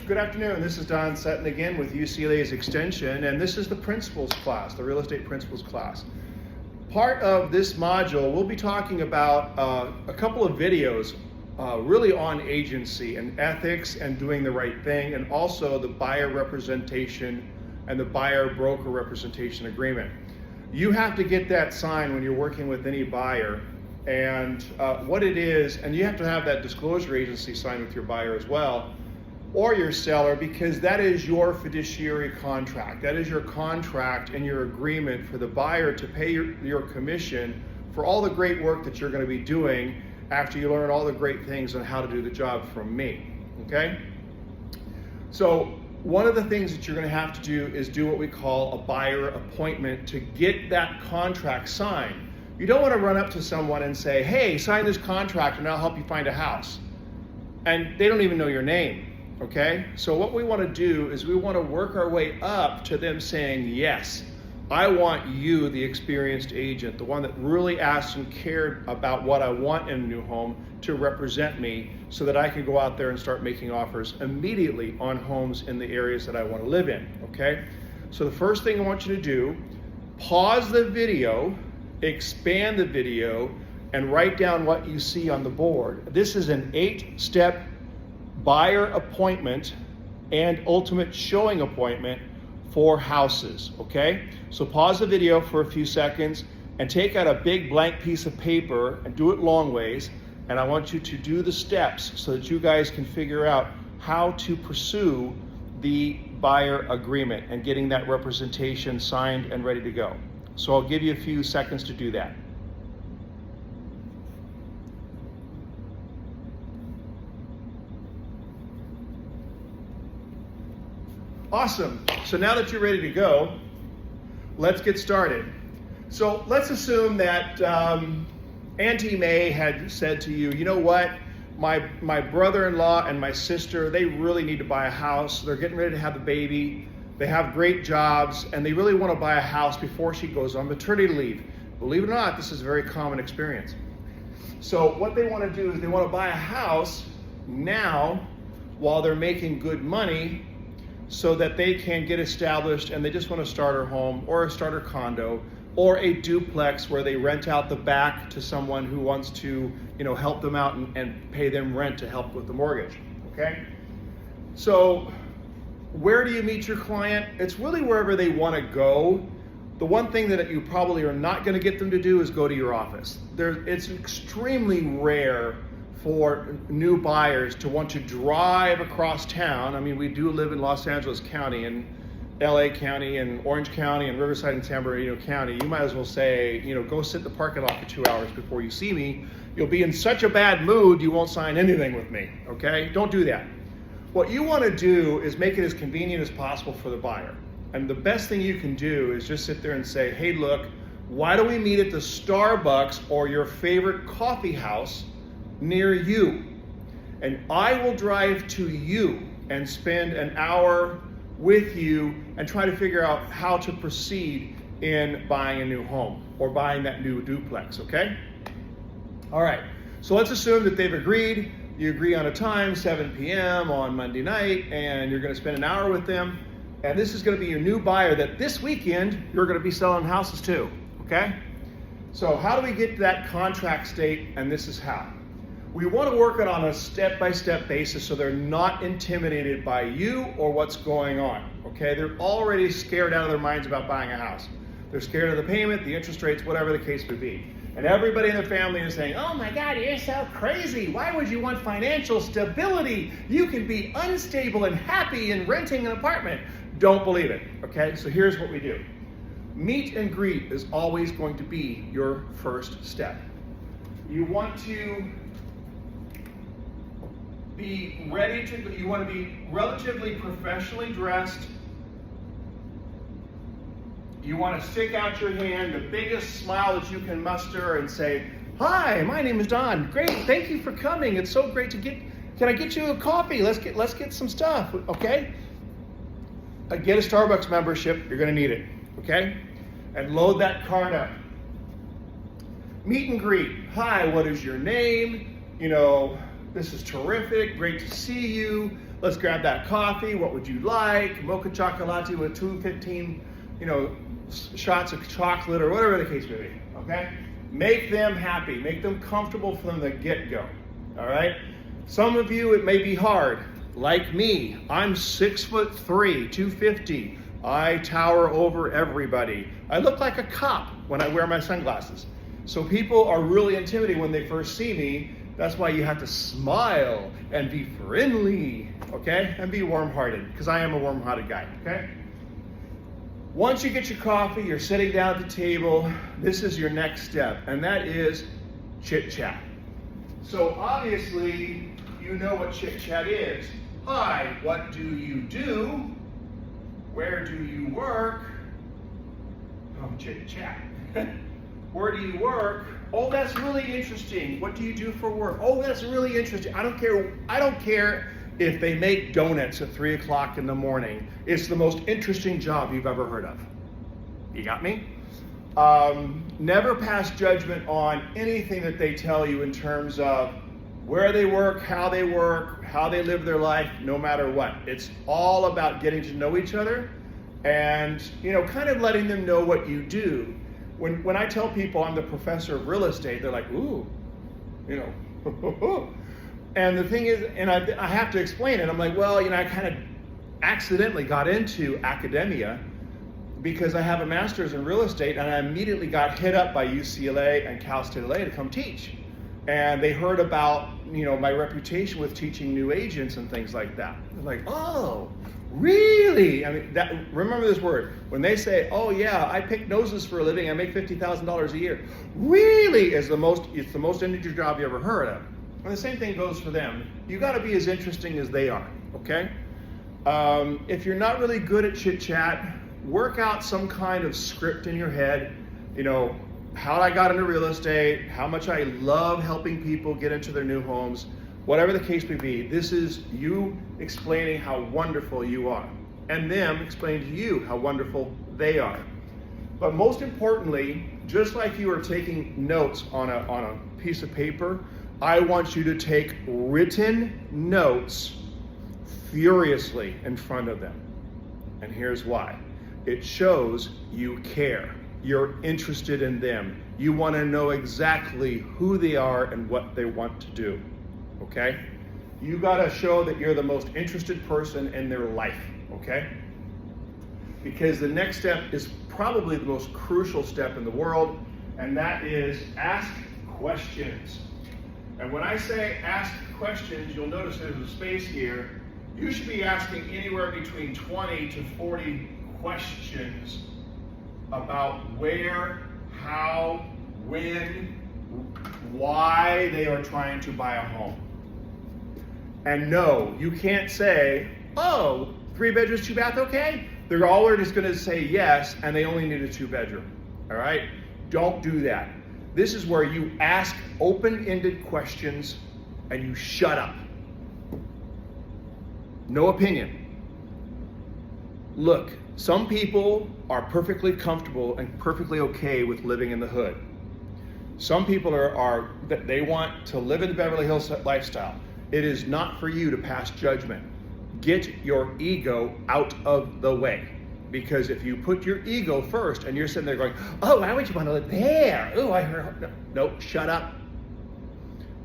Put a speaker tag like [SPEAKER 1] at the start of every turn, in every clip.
[SPEAKER 1] Good afternoon. This is Don Sutton again with UCLA's Extension, and this is the Principles class, the Real Estate Principles class. Part of this module, we'll be talking about a couple of videos really on agency and ethics and doing the right thing, and also the buyer representation and the buyer-broker representation agreement. You have to get that signed when you're working with any buyer, and what it is, and you have to have that disclosure agency signed with your buyer as well, or your seller, because that is your fiduciary contract. That is your contract and your agreement for the buyer to pay your commission for all the great work that you're going to be doing after you learn all the great things on how to do the job from me, okay? So one of the things that you're going to have to do is do what we call a buyer appointment to get that contract signed. You don't want to run up to someone and say, hey, sign this contract and I'll help you find a house. And they don't even know your name. Okay, so what we want to do is we want to work our way up to them saying, yes, I want you, the experienced agent, the one that really asked and cared about what I want in a new home, to represent me so that I can go out there and start making offers immediately on homes in the areas that I want to live in, okay? So the first thing I want you to do, pause the video, expand the video, and write down what you see on the board. This is an 8-step buyer appointment and ultimate showing appointment for houses, okay? So pause the video for a few seconds and take out a big blank piece of paper and do it long ways, and I want you to do the steps so that you guys can figure out how to pursue the buyer agreement and getting that representation signed and ready to go. So I'll give you a few seconds to do that. Awesome. So now that you're ready to go, let's get started. So let's assume that Auntie May had said to you, you know what, my brother-in-law and my sister, they really need to buy a house. They're getting ready to have a baby. They have great jobs, and they really want to buy a house before she goes on maternity leave. Believe it or not, this is a very common experience. So what they want to do is they want to buy a house now while they're making good money, so that they can get established and they just want to start a home or a starter condo or a duplex where they rent out the back to someone who wants to, help them out and pay them rent to help with the mortgage, okay? So where do you meet your client? It's really wherever they want to go. The one thing that you probably are not going to get them to do is go to your office. It's extremely rare for new buyers to want to drive across town. I mean, we do live in Los Angeles County and LA County and Orange County and Riverside and San Bernardino County. You might as well say, go sit in the parking lot for 2 hours before you see me. You'll be in such a bad mood, you won't sign anything with me, okay? Don't do that. What you want to do is make it as convenient as possible for the buyer. And the best thing you can do is just sit there and say, hey, look, why don't we meet at the Starbucks or your favorite coffee house near you, and I will drive to you and spend an hour with you and try to figure out how to proceed in buying a new home or buying that new duplex, okay? All right, so let's assume that they've agreed. You agree on a time, 7 p.m. on Monday night, and you're going to spend an hour with them, and this is going to be your new buyer that this weekend you're going to be selling houses to, okay? So how do we get to that contract state? And this is how. We want to work it on a step-by-step basis so they're not intimidated by you or what's going on, okay? They're already scared out of their minds about buying a house. They're scared of the payment, the interest rates, whatever the case may be. And everybody in their family is saying, oh my God, you're so crazy. Why would you want financial stability? You can be unstable and happy in renting an apartment. Don't believe it, okay? So here's what we do. Meet and greet is always going to be your first step. You want to be ready to, you want to be relatively professionally dressed. You want to stick out your hand, the biggest smile that you can muster, and say, hi, my name is Don. Great, thank you for coming. It's so great to can I get you a coffee? Let's get some stuff, okay? Get a Starbucks membership, you're gonna need it, okay? And load that card up. Meet and greet. Hi, what is your name? This is terrific. Great to see you. Let's grab that coffee. What would you like? Mocha chocolate with 215, shots of chocolate or whatever the case may be, okay? Make them happy. Make them comfortable from the get-go, all right? Some of you, it may be hard. Like me, I'm 6'3", 250. I tower over everybody. I look like a cop when I wear my sunglasses. So people are really intimidated when they first see me. That's why you have to smile and be friendly, okay? And be warm-hearted, because I am a warm-hearted guy, okay? Once you get your coffee, you're sitting down at the table, this is your next step, and that is chit-chat. So obviously, you know what chit-chat is. Hi, what do you do? Where do you work? Oh, chit-chat. Where do you work? Oh, that's really interesting. What do you do for work? Oh, that's really interesting. I don't care if they make donuts at 3 o'clock in the morning. It's the most interesting job you've ever heard of. You got me? Never pass judgment on anything that they tell you in terms of where they work, how they live their life, no matter what. It's all about getting to know each other and, kind of letting them know what you do. When I tell people I'm the professor of real estate, they're like, ooh, And the thing is, and I have to explain it. I'm like, well, I kind of accidentally got into academia because I have a master's in real estate, and I immediately got hit up by UCLA and Cal State LA to come teach. And they heard about, my reputation with teaching new agents and things like that. They're like, oh, really? I mean, remember this word. When they say, oh yeah, I pick noses for a living, I make $50,000 a year. Really it's the most interesting job you ever heard of. And the same thing goes for them. You got to be as interesting as they are, okay? If you're not really good at chit-chat, work out some kind of script in your head, how I got into real estate, how much I love helping people get into their new homes, whatever the case may be. This is you explaining how wonderful you are, and them explaining to you how wonderful they are. But most importantly, just like you are taking notes on a piece of paper, I want you to take written notes furiously in front of them. And here's why. It shows you care. You're interested in them. You want to know exactly who they are and what they want to do. Okay? You got to show that you're the most interested person in their life. Okay? Because the next step is probably the most crucial step in the world, and that is ask questions. And when I say ask questions, you'll notice there's a space here. You should be asking anywhere between 20 to 40 questions about where, how, when, why they are trying to buy a home. And no, you can't say, oh, 3 bedrooms, 2 bath, okay? They're all just gonna say yes, and they only need a 2-bedroom, all right? Don't do that. This is where you ask open-ended questions and you shut up. No opinion. Look, some people are perfectly comfortable and perfectly okay with living in the hood. Some people they want to live in the Beverly Hills lifestyle. It is not for you to pass judgment. Get your ego out of the way. Because if you put your ego first and you're sitting there going, oh, why would you want to live there? Oh, I heard. No, shut up.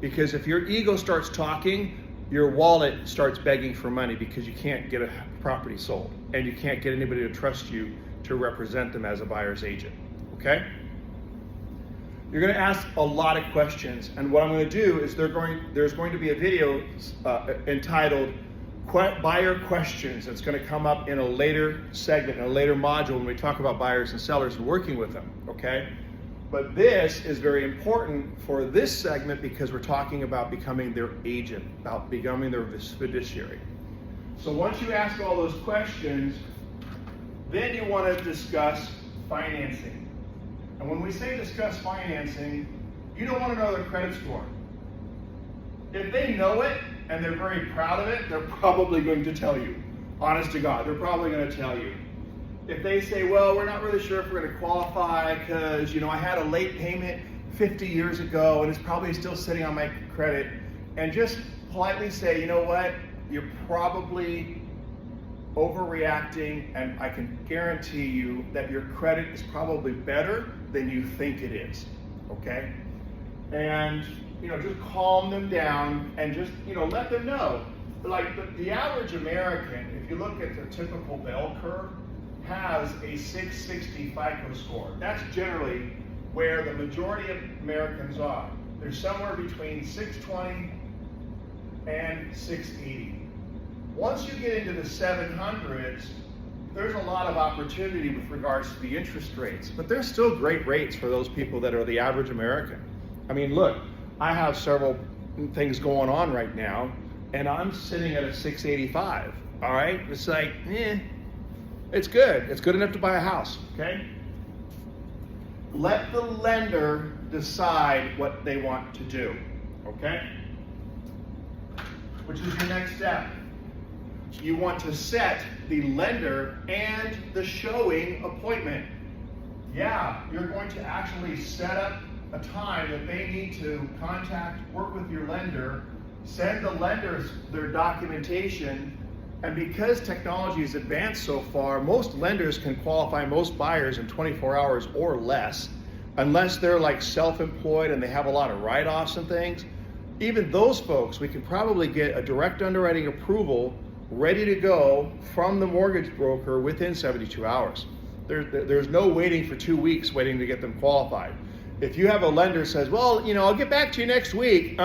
[SPEAKER 1] Because if your ego starts talking, your wallet starts begging for money because you can't get a property sold and you can't get anybody to trust you to represent them as a buyer's agent, okay? You're going to ask a lot of questions, and what I'm going to do is there's going to be a video entitled Buyer Questions. It's going to come up in a later segment, in a later module when we talk about buyers and sellers and working with them, okay? But this is very important for this segment because we're talking about becoming their agent, about becoming their fiduciary. So once you ask all those questions, then you want to discuss financing. And when we say discuss financing, you don't want to know their credit score. If they know it and they're very proud of it, they're probably going to tell you. Honest to God, they're probably going to tell you. If they say, well, we're not really sure if we're going to qualify because, I had a late payment 50 years ago and it's probably still sitting on my credit, and just politely say, you know what, you're probably overreacting, and I can guarantee you that your credit is probably better than you think it is, okay? And, just calm them down and just, let them know. Like the average American, if you look at the typical bell curve, has a 660 FICO score. That's generally where the majority of Americans are. They're somewhere between 620 and 680. Once you get into the 700s, there's a lot of opportunity with regards to the interest rates, but there's still great rates for those people that are the average American. I mean, look, I have several things going on right now, and I'm sitting at a 685, all right? It's like, it's good. It's good enough to buy a house, okay? Let the lender decide what they want to do, okay? Which is your next step. You want to set the lender and the showing appointment. Yeah, you're going to actually set up a time that they need to work with your lender, send the lenders their documentation, and because technology has advanced so far, most lenders can qualify most buyers in 24 hours or less, unless they're like self-employed and they have a lot of write-offs and things. Even those folks, we can probably get a direct underwriting approval ready to go from the mortgage broker within 72 hours. There's no waiting for 2 weeks waiting to get them qualified. If you have a lender that says, well, I'll get back to you next week,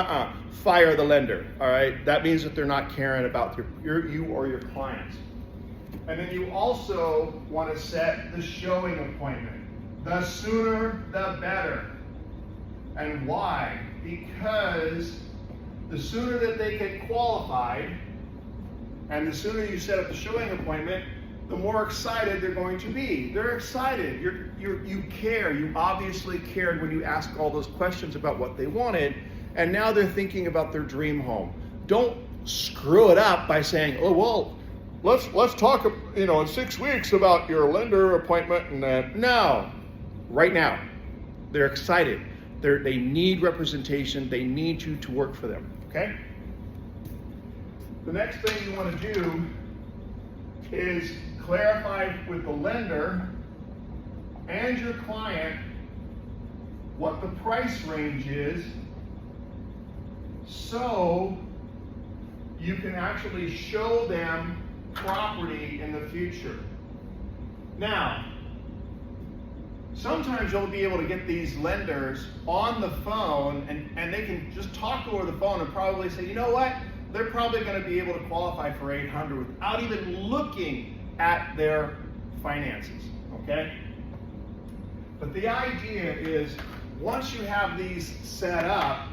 [SPEAKER 1] fire the lender, all right? That means that they're not caring about you or your clients. And then you also want to set the showing appointment. The sooner, the better. And why? Because the sooner that they get qualified, and the sooner you set up the showing appointment, the more excited they're going to be. They're excited. You care. You obviously cared when you asked all those questions about what they wanted, and now they're thinking about their dream home. Don't screw it up by saying, oh, well, let's talk, in 6 weeks about your lender appointment and that. No, right now. They're excited. They need representation. They need you to work for them, okay? The next thing you want to do is clarify with the lender and your client what the price range is, so you can actually show them property in the future. Now, sometimes you'll be able to get these lenders on the phone and they can just talk over the phone and probably say, you know what? They're probably going to be able to qualify for 800 without even looking at their finances, okay? But the idea is, once you have these set up,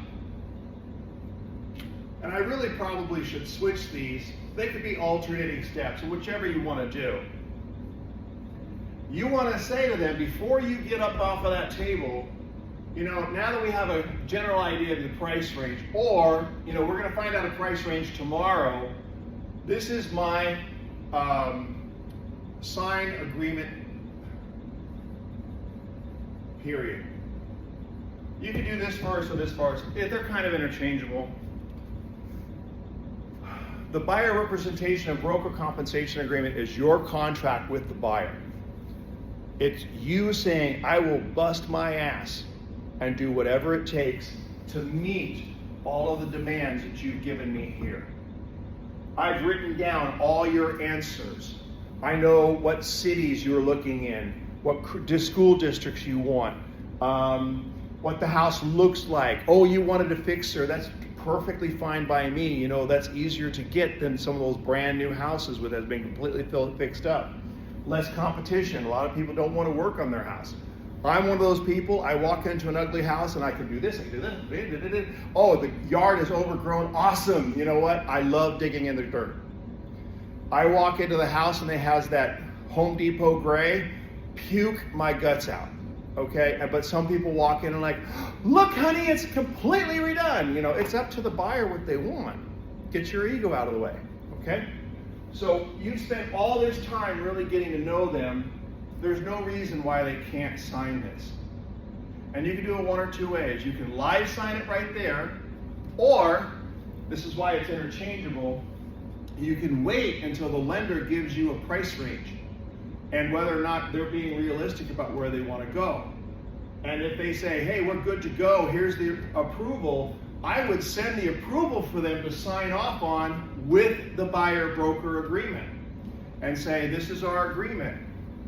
[SPEAKER 1] and I really probably should switch these, they could be alternating steps, whichever you want to do. You want to say to them, before you get up off of that table, now that we have a general idea of the price range, or, we're going to find out a price range tomorrow, this is my sign agreement period. You can do this first or this first. They're kind of interchangeable. The buyer representation and broker compensation agreement is your contract with the buyer. It's you saying, I will bust my ass and do whatever it takes to meet all of the demands that you've given me here. I've written down all your answers. I know what cities you're looking in, what school districts you want, what the house looks like. Oh, you wanted a fixer. That's perfectly fine by me. That's easier to get than some of those brand new houses that has been completely fixed up. Less competition. A lot of people don't want to work on their house. I'm one of those people. I walk into an ugly house and I can do this, I can do this. Oh, the yard is overgrown. Awesome. You know what? I love digging in the dirt. I walk into the house and it has that Home Depot gray. Puke my guts out. Okay? But some people walk in and like, look, honey, it's completely redone. It's up to the buyer what they want. Get your ego out of the way. Okay? So you spent all this time really getting to know them. There's no reason why they can't sign this. And you can do it one or two ways. You can live sign it right there, or this is why it's interchangeable. You can wait until the lender gives you a price range and whether or not they're being realistic about where they want to go. And if they say, hey, we're good to go, here's the approval, I would send the approval for them to sign off on with the buyer-broker agreement and say, this is our agreement.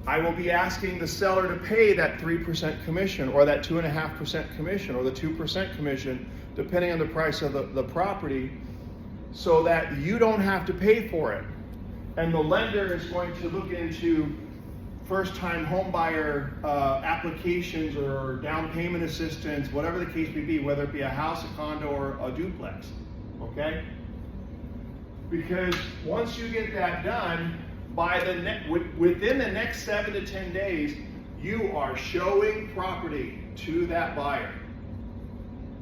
[SPEAKER 1] I will be asking the seller to pay that 3% commission or that 2.5% commission or the 2% commission, depending on the price of the property, so that you don't have to pay for it. And the lender is going to look into first-time home buyer applications or down payment assistance, whatever the case may be, whether it be a house, a condo, or a duplex, okay? Because once you get that done, within the next 7 to 10 days, you are showing property to that buyer.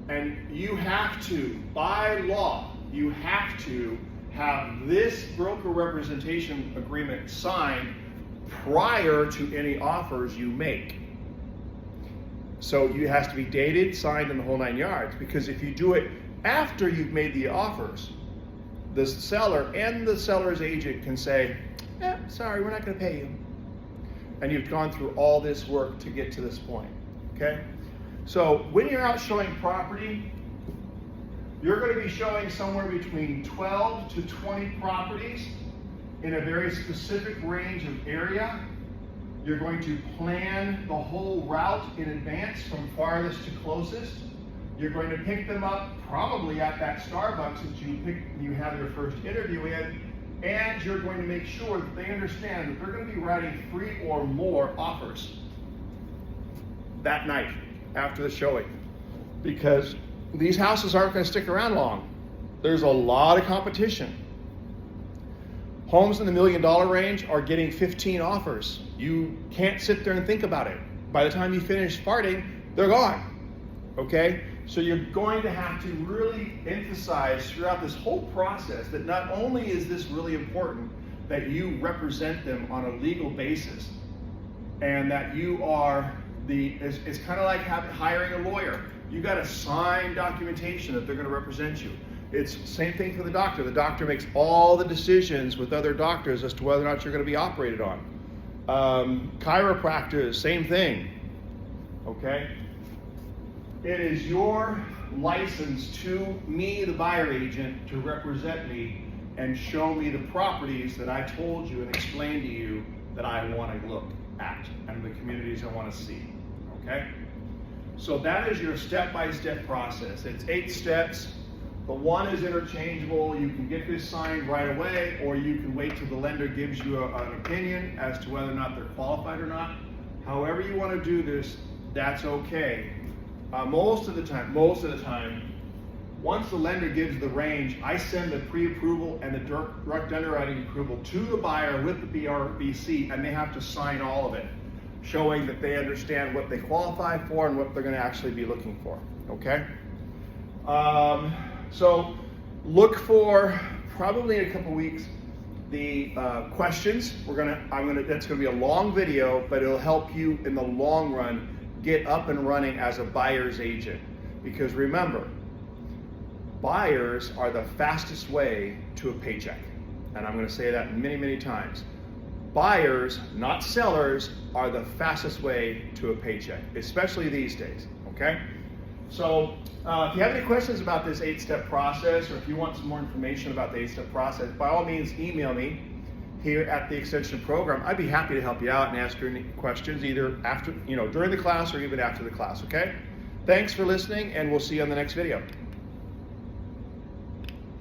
[SPEAKER 1] And you have to, by law, you have to have this broker representation agreement signed prior to any offers you make. So it has to be dated, signed, and the whole 9 yards, because if you do it after you've made the offers, the seller and the seller's agent can say, sorry, we're not going to pay you. And you've gone through all this work to get to this point, okay? So when you're out showing property, you're going to be showing somewhere between 12 to 20 properties in a very specific range of area. You're going to plan the whole route in advance from farthest to closest. You're going to pick them up probably at that Starbucks that you have your first interview in, and you're going to make sure that they understand that they're going to be writing 3 or more offers that night after the showing, because these houses aren't going to stick around long. There's a lot of competition. Homes in the $1 million range are getting 15 offers. You can't sit there and think about it. By the time you finish farting, they're gone, okay? So you're going to have to really emphasize throughout this whole process that not only is this really important that you represent them on a legal basis, and that you are it's kind of like hiring a lawyer. You got to sign documentation that they're going to represent you. It's the same thing for the doctor. The doctor makes all the decisions with other doctors as to whether or not you're going to be operated on. Chiropractors, same thing, okay? It is your license to me, the buyer agent, to represent me and show me the properties that I told you and explained to you that I want to look at and the communities I want to see, okay? So that is your step-by-step process. It's 8 steps. The one is interchangeable. You can get this signed right away, or you can wait till the lender gives you an opinion as to whether or not they're qualified or not. However you want to do this, that's okay. Most of the time, once the lender gives the range, I send the pre-approval and the direct underwriting approval to the buyer with the BRBC, and they have to sign all of it, showing that they understand what they qualify for and what they're going to actually be looking for, okay? So look for, probably in a couple weeks, the questions. That's gonna be a long video, but it'll help you in the long run get up and running as a buyer's agent. Because remember, buyers are the fastest way to a paycheck. And I'm gonna say that many, many times. Buyers, not sellers, are the fastest way to a paycheck, especially these days, okay? So if you have any questions about this 8-step process, or if you want some more information about the 8-step process, by all means email me here at the Extension program. I'd be happy to help you out and answer any questions either after, during the class or even after the class, okay? Thanks for listening, and we'll see you on the next video.